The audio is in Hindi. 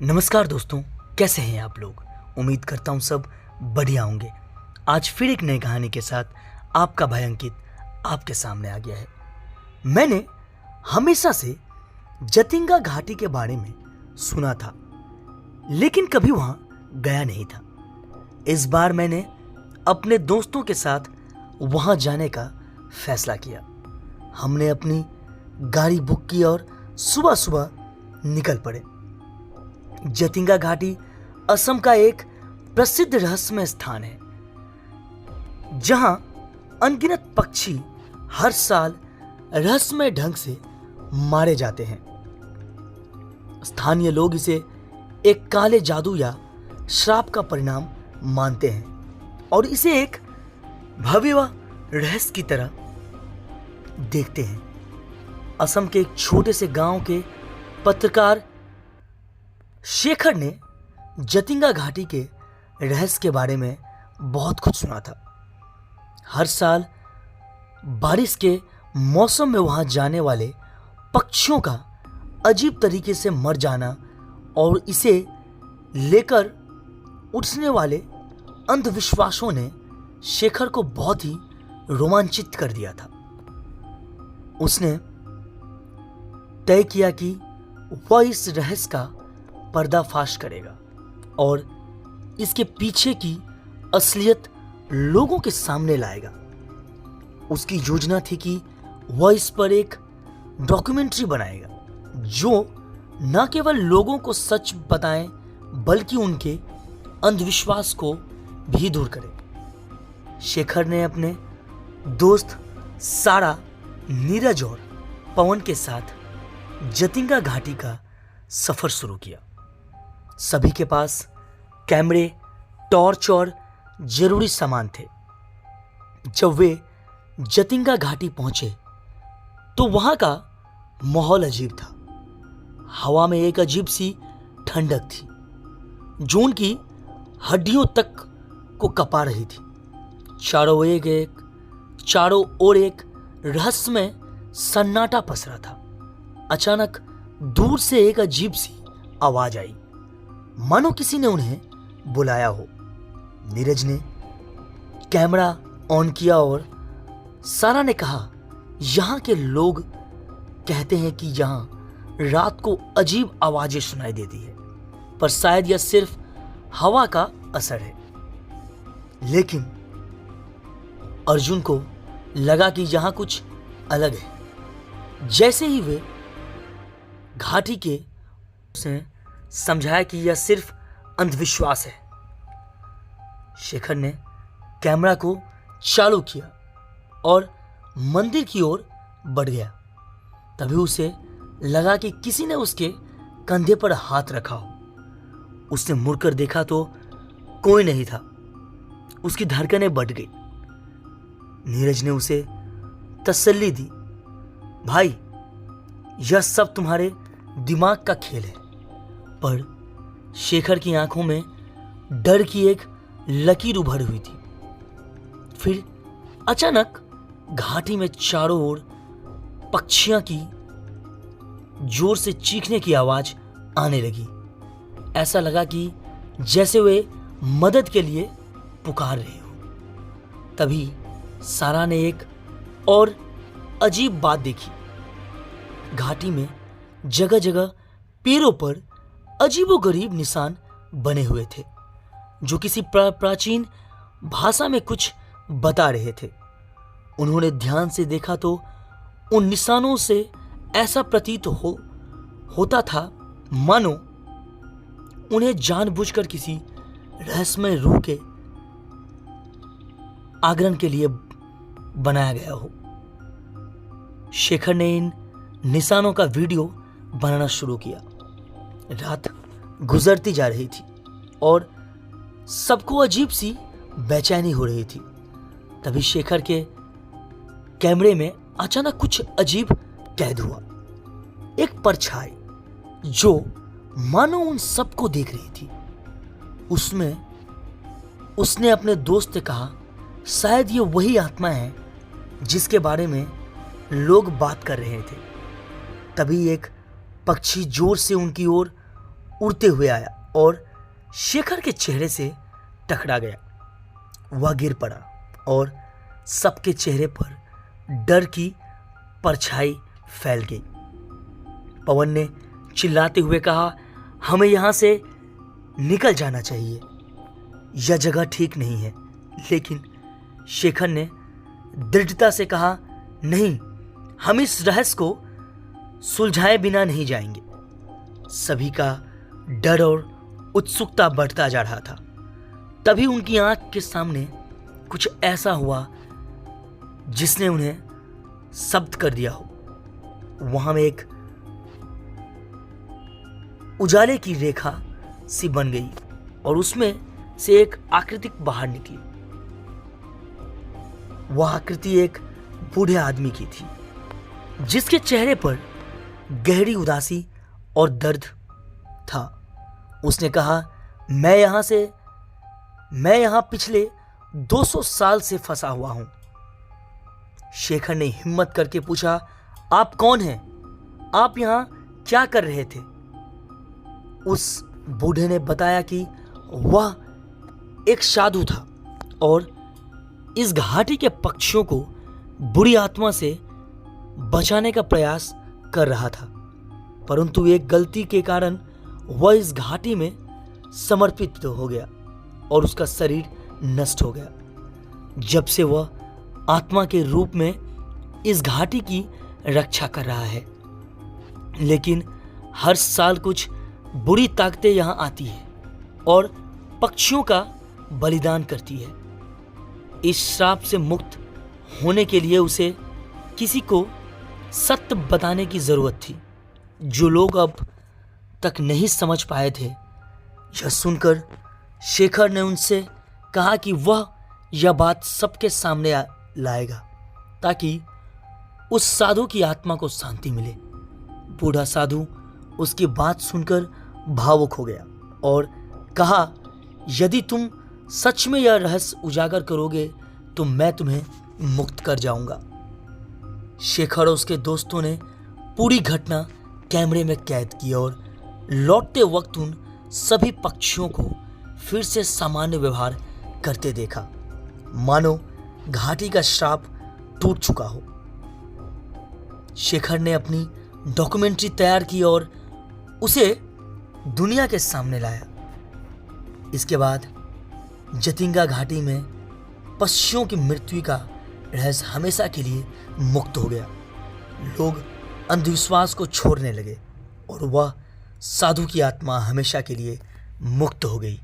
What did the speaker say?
नमस्कार दोस्तों, कैसे हैं आप लोग। उम्मीद करता हूँ सब बढ़िया होंगे। आज फिर एक नई कहानी के साथ आपका भाई अंकित आपके सामने आ गया है। मैंने हमेशा से जतिंगा घाटी के बारे में सुना था, लेकिन कभी वहाँ गया नहीं था। इस बार मैंने अपने दोस्तों के साथ वहाँ जाने का फैसला किया। हमने अपनी गाड़ी बुक की और सुबह सुबह निकल पड़े। जतिंगा घाटी असम का एक प्रसिद्ध रहस्यमय स्थान है, जहां अनगिनत पक्षी हर साल रहस्यमय ढंग से मारे जाते हैं। स्थानीय लोग इसे एक काले जादू या श्राप का परिणाम मानते हैं और इसे एक भव्य रहस्य की तरह देखते हैं। असम के एक छोटे से गांव के पत्रकार शेखर ने जतिंगा घाटी के रहस्य के बारे में बहुत कुछ सुना था। हर साल बारिश के मौसम में वहां जाने वाले पक्षियों का अजीब तरीके से मर जाना और इसे लेकर उठने वाले अंधविश्वासों ने शेखर को बहुत ही रोमांचित कर दिया था। उसने तय किया कि वह इस रहस्य का पर्दाफाश करेगा और इसके पीछे की असलियत लोगों के सामने लाएगा। उसकी योजना थी कि वह इस पर एक डॉक्यूमेंट्री बनाएगा जो न केवल लोगों को सच बताएं बल्कि उनके अंधविश्वास को भी दूर करे। शेखर ने अपने दोस्त सारा, नीरज और पवन के साथ जतिंगा घाटी का सफर शुरू किया। सभी के पास कैमरे, टॉर्च और जरूरी सामान थे। जब वे जतिंगा घाटी पहुंचे तो वहां का माहौल अजीब था। हवा में एक अजीब सी ठंडक थी जो उनकी हड्डियों तक को कपा रही थी। चारों ओर एक रहस्यमय सन्नाटा पसरा था। अचानक दूर से एक अजीब सी आवाज आई, मानो किसी ने उन्हें बुलाया हो। नीरज ने कैमरा ऑन किया और सारा ने कहा, यहां के लोग कहते हैं कि यहां रात को अजीब आवाजें सुनाई देती है, पर शायद यह सिर्फ हवा का असर है। लेकिन अर्जुन को लगा कि यहां कुछ अलग है। जैसे ही वे घाटी के उसने समझाया कि यह सिर्फ अंधविश्वास है। शेखर ने कैमरा को चालू किया और मंदिर की ओर बढ़ गया। तभी उसे लगा कि किसी ने उसके कंधे पर हाथ रखा हो। उसने मुड़कर देखा तो कोई नहीं था। उसकी धड़कनें बढ़ गई। नीरज ने उसे तसल्ली दी, भाई यह सब तुम्हारे दिमाग का खेल है। पर शेखर की आंखों में डर की एक लकीर उभर हुई थी। फिर अचानक घाटी में चारों ओर पक्षियों की जोर से चीखने की आवाज आने लगी। ऐसा लगा कि जैसे वे मदद के लिए पुकार रहे हो। तभी सारा ने एक और अजीब बात देखी। घाटी में जगह जगह पेड़ों पर अजीबोगरीब निशान बने हुए थे जो किसी प्राचीन भाषा में कुछ बता रहे थे। उन्होंने ध्यान से देखा तो उन निशानों से ऐसा प्रतीत होता था मानो उन्हें जानबूझकर किसी रहस्यमय रूह के आगमन के लिए बनाया गया हो। शेखर ने इन निशानों का वीडियो बनाना शुरू किया। रात गुजरती जा रही थी और सबको अजीब सी बेचैनी हो रही थी। तभी शेखर के कैमरे में अचानक कुछ अजीब कैद हुआ। एक परछाई जो मानो उन सबको देख रही थी। उसने अपने दोस्त से कहा, शायद ये वही आत्मा है जिसके बारे में लोग बात कर रहे थे। तभी एक पक्षी जोर से उनकी ओर उड़ते हुए आया और शेखर के चेहरे से टकरा गया। वह गिर पड़ा और सबके चेहरे पर डर की परछाई फैल गई। पवन ने चिल्लाते हुए कहा, हमें यहां से निकल जाना चाहिए, यह जगह ठीक नहीं है। लेकिन शेखर ने दृढ़ता से कहा, नहीं, हम इस रहस्य को सुलझाए बिना नहीं जाएंगे। सभी का डर और उत्सुकता बढ़ता जा रहा था। तभी उनकी आंख के सामने कुछ ऐसा हुआ जिसने उन्हें स्तब्ध कर दिया हो। वहां में एक उजाले की रेखा सी बन गई और उसमें से एक आकृति बाहर निकली। वह आकृति एक बूढ़े आदमी की थी, जिसके चेहरे पर गहरी उदासी और दर्द था। उसने कहा, मैं यहां पिछले 200 साल से फंसा हुआ हूं। शेखर ने हिम्मत करके पूछा, आप कौन हैं? आप यहां क्या कर रहे थे? उस बूढ़े ने बताया कि वह एक साधु था और इस घाटी के पक्षियों को बुरी आत्मा से बचाने का प्रयास कर रहा था, परंतु एक गलती के कारण वह इस घाटी में समर्पित हो गया और उसका शरीर नष्ट हो गया। जब से वह आत्मा के रूप में इस घाटी की रक्षा कर रहा है, लेकिन हर साल कुछ बुरी ताकतें यहां आती है और पक्षियों का बलिदान करती है। इस श्राप से मुक्त होने के लिए उसे किसी को सत्य बताने की जरूरत थी, जो लोग अब तक नहीं समझ पाए थे। यह सुनकर शेखर ने उनसे कहा कि वह यह बात सबके सामने लाएगा ताकि उस साधु की आत्मा को शांति मिले। बूढ़ा साधु उसकी बात सुनकर भावुक हो गया और कहा, यदि तुम सच में यह रहस्य उजागर करोगे तो मैं तुम्हें मुक्त कर जाऊंगा। शेखर और उसके दोस्तों ने पूरी घटना कैमरे में कैद की और लौटते वक्त उन सभी पक्षियों को फिर से सामान्य व्यवहार करते देखा, मानो घाटी का श्राप टूट चुका हो। शेखर ने अपनी डॉक्यूमेंट्री तैयार की और उसे दुनिया के सामने लाया। इसके बाद जतिंगा घाटी में पक्षियों की मृत्यु का रहस्य हमेशा के लिए मुक्त हो गया। लोग अंधविश्वास को छोड़ने लगे और वह साधु की आत्मा हमेशा के लिए मुक्त हो गई।